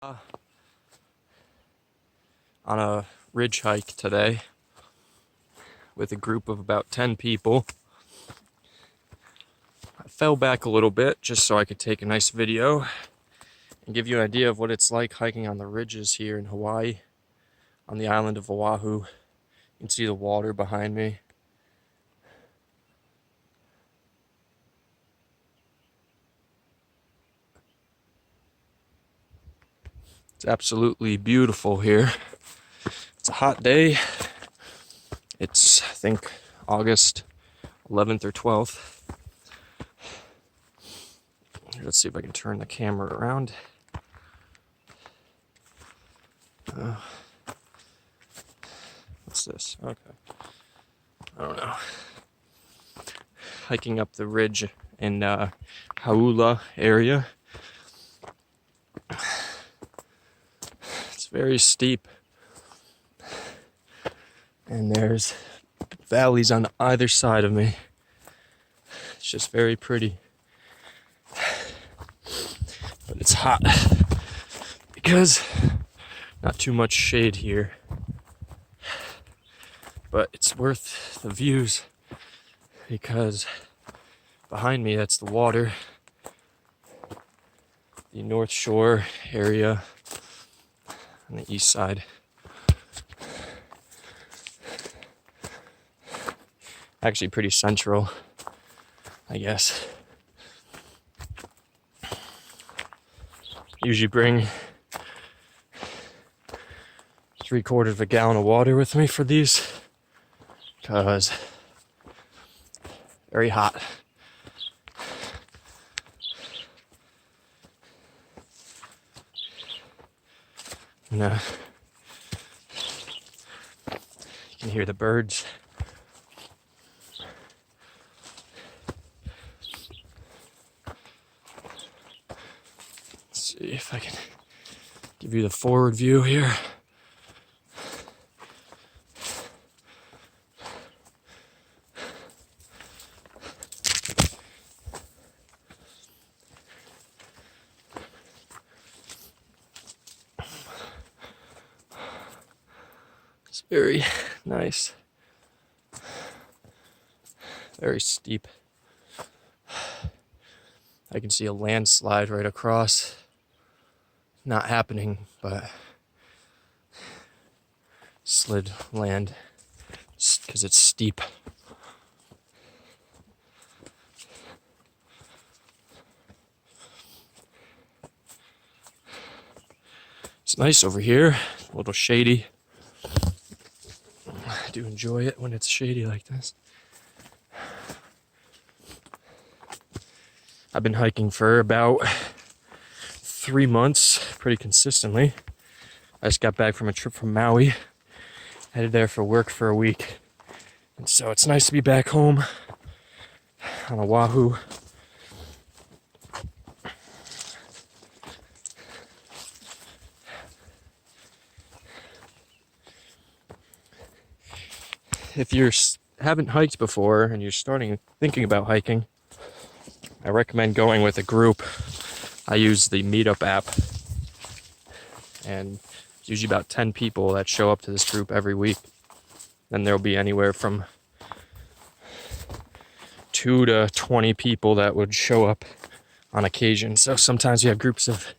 On a ridge hike today with a group of about 10 people. I fell back a little bit just so I could take a nice video and give you an idea of what it's like hiking on the ridges here in Hawaii, on the island of Oahu. You can see the water behind me. It's absolutely beautiful here. It's a hot day. It's, I think, August 11th or 12th. Let's see if I can turn the camera around. What's this? Okay. I don't know. Hiking up the ridge in Hau'ula area. It's very steep. And there's valleys on either side of me. It's just very pretty. But it's hot because not too much shade here. But it's worth the views because behind me, that's the water, the North Shore area on the east side. Actually pretty central, I guess. Usually bring 3/4 of a gallon of water with me for these because very hot. And you can hear the birds. Let's see if I can give you the forward view here. It's very nice. Very steep. I can see a landslide right across. Not happening, but slid land because it's steep. It's nice over here, a little shady. I do enjoy it when it's shady like this. I've been hiking for about 3 months pretty consistently. I just got back from a trip from Maui, headed there for work for a week. And so it's nice to be back home on Oahu. If you haven't hiked before and you're thinking about hiking, I recommend going with a group. I use the Meetup app, and it's usually about 10 people that show up to this group every week. Then there'll be anywhere from 2 to 20 people that would show up on occasion. So sometimes you have groups of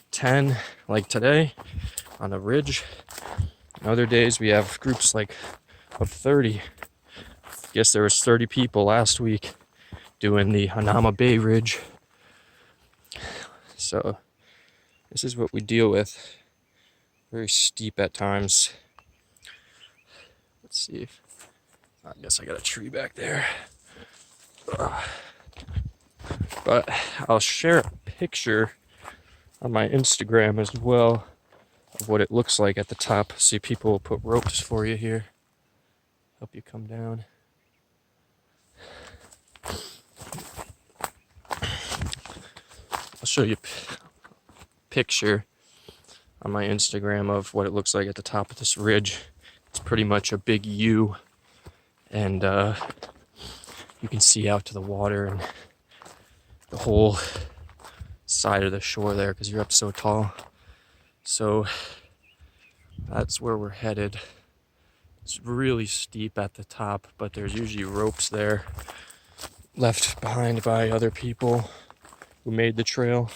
10, like today, on a ridge. And other days we have groups like of 30. I guess there was 30 people last week doing the Hanama Bay Ridge. So this is what we deal with. Very steep at times. Let's see. I guess I got a tree back there. But I'll share a picture on my Instagram as well of what it looks like at the top. See, people will put ropes for you here. Help you come down. I'll show you a picture on my Instagram of what it looks like at the top of this ridge. It's pretty much a big U, and you can see out to the water and the whole side of the shore there because you're up so tall. So that's where we're headed. It's really steep at the top, but there's usually ropes there left behind by other people who made the trail.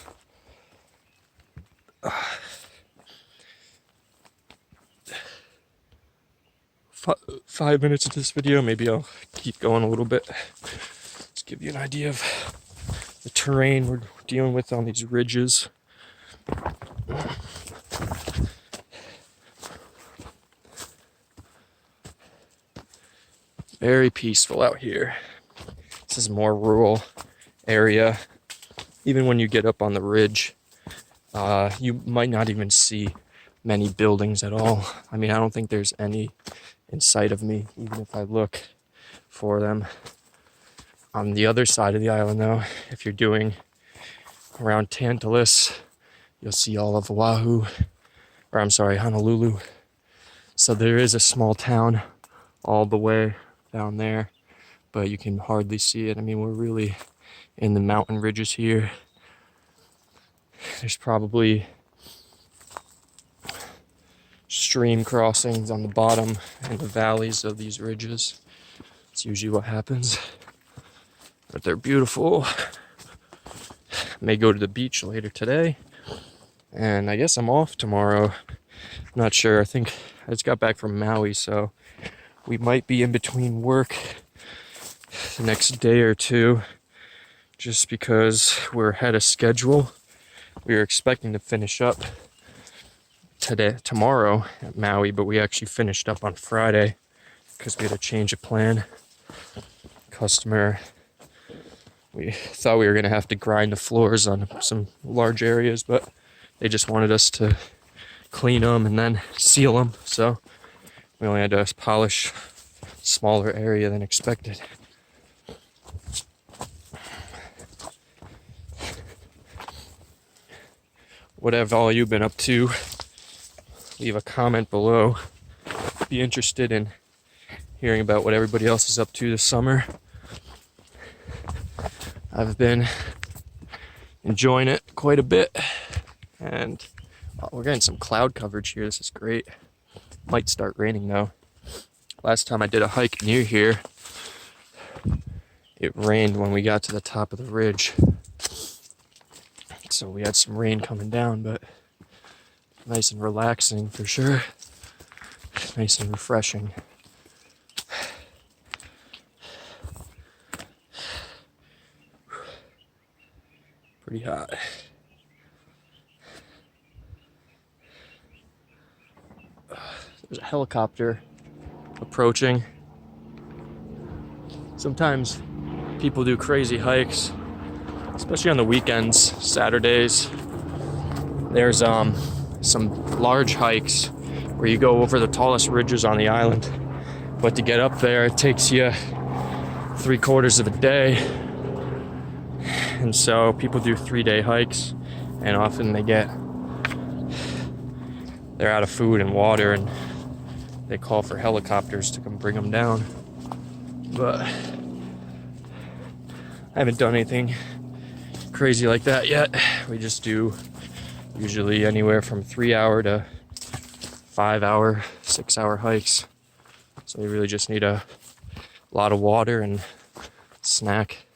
5 minutes into this video, maybe I'll keep going a little bit. Just give you an idea of the terrain we're dealing with on these ridges. Very peaceful out here. This is a more rural area. Even when you get up on the ridge, you might not even see many buildings at all. I mean, I don't think there's any in sight of me, even if I look for them. On the other side of the island, though, if you're doing around Tantalus, you'll see all of Oahu, or I'm sorry, Honolulu. So there is a small town all the way down there, but you can hardly see it. I mean, we're really in the mountain ridges here. There's probably stream crossings on the bottom and the valleys of these ridges. It's usually what happens. But they're beautiful. May go to the beach later today. And I guess I'm off tomorrow. Not sure. I think I just got back from Maui, so we might be in between work the next day or two, just because we're ahead of schedule. We were expecting to finish up tomorrow at Maui, but we actually finished up on Friday because we had a change of plan. We thought we were going to have to grind the floors on some large areas, but they just wanted us to clean them and then seal them, so we only had to polish a smaller area than expected. What have all you been up to? Leave a comment below. Be interested in hearing about what everybody else is up to this summer. I've been enjoying it quite a bit, and we're getting some cloud coverage here. This is great. Might start raining though. Last time I did a hike near here, it rained when we got to the top of the ridge. So we had some rain coming down, but nice and relaxing for sure. Nice and refreshing. Pretty hot. There's a helicopter approaching. Sometimes people do crazy hikes, especially on the weekends, Saturdays. There's some large hikes where you go over the tallest ridges on the island, but to get up there it takes you 3/4 of a day. And so people do 3-day hikes, and often they're out of food and water, and they call for helicopters to come bring them down. But I haven't done anything crazy like that yet. We just do usually anywhere from 3-hour to 5-hour, 6-hour hikes. So you really just need a lot of water and snack.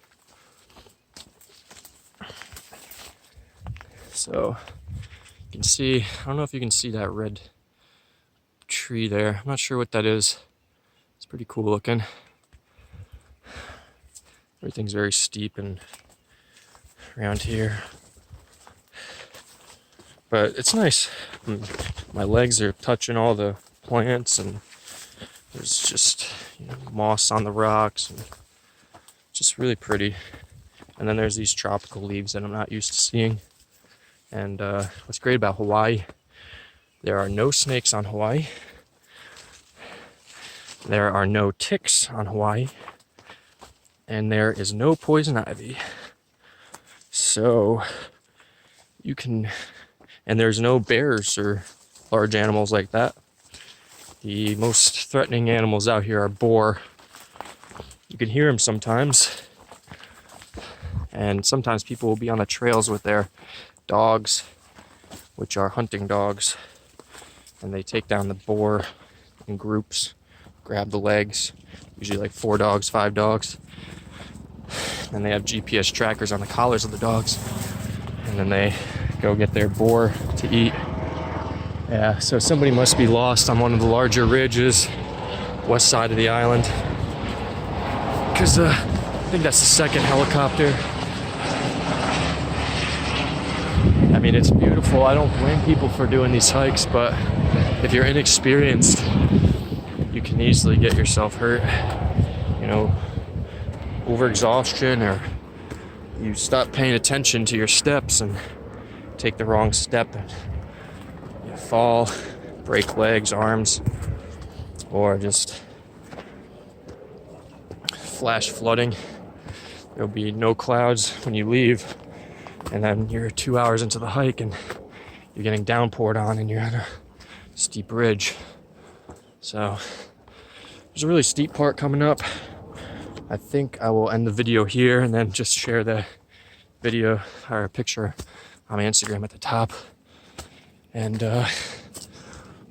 So you can see, I don't know if you can see that red tree there. I'm not sure what that is. It's pretty cool looking. Everything's very steep and around here. But it's nice. My legs are touching all the plants, and there's just moss on the rocks, and just really pretty. And then there's these tropical leaves that I'm not used to seeing. And what's great about Hawaii, there are no snakes on Hawaii. There are no ticks on Hawaii. And there is no poison ivy. So you can, and there's no bears or large animals like that. The most threatening animals out here are boar. You can hear them sometimes. And sometimes people will be on the trails with their dogs which are hunting dogs, and they take down the boar in groups, grab the legs, usually like 4 dogs, 5 dogs. And they have GPS trackers on the collars of the dogs, and then they go get their boar to eat. Yeah, so somebody must be lost on one of the larger ridges, west side of the island, because I think that's the second helicopter. I mean, it's beautiful. I don't blame people for doing these hikes, but if you're inexperienced, you can easily get yourself hurt. You know, overexhaustion, or you stop paying attention to your steps and take the wrong step and you fall, break legs, arms, or just flash flooding. There'll be no clouds when you leave, and then you're 2 hours into the hike and you're getting downpoured on and you're on a steep ridge. So there's a really steep part coming up. I think I will end the video here and then just share the video or a picture on my Instagram at the top. And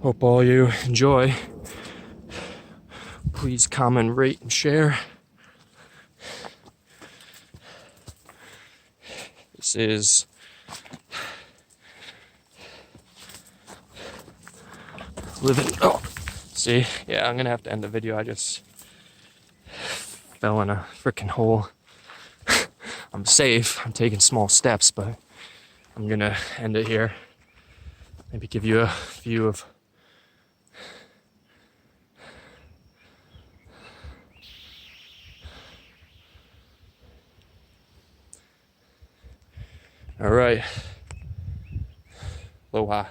hope all you enjoy. Please comment, rate, and share. This is living. Oh, see, yeah, I'm gonna have to end the video. I just fell in a freaking hole. I'm safe. I'm taking small steps, but I'm gonna end it here. Maybe give you a view of all right. Aloha.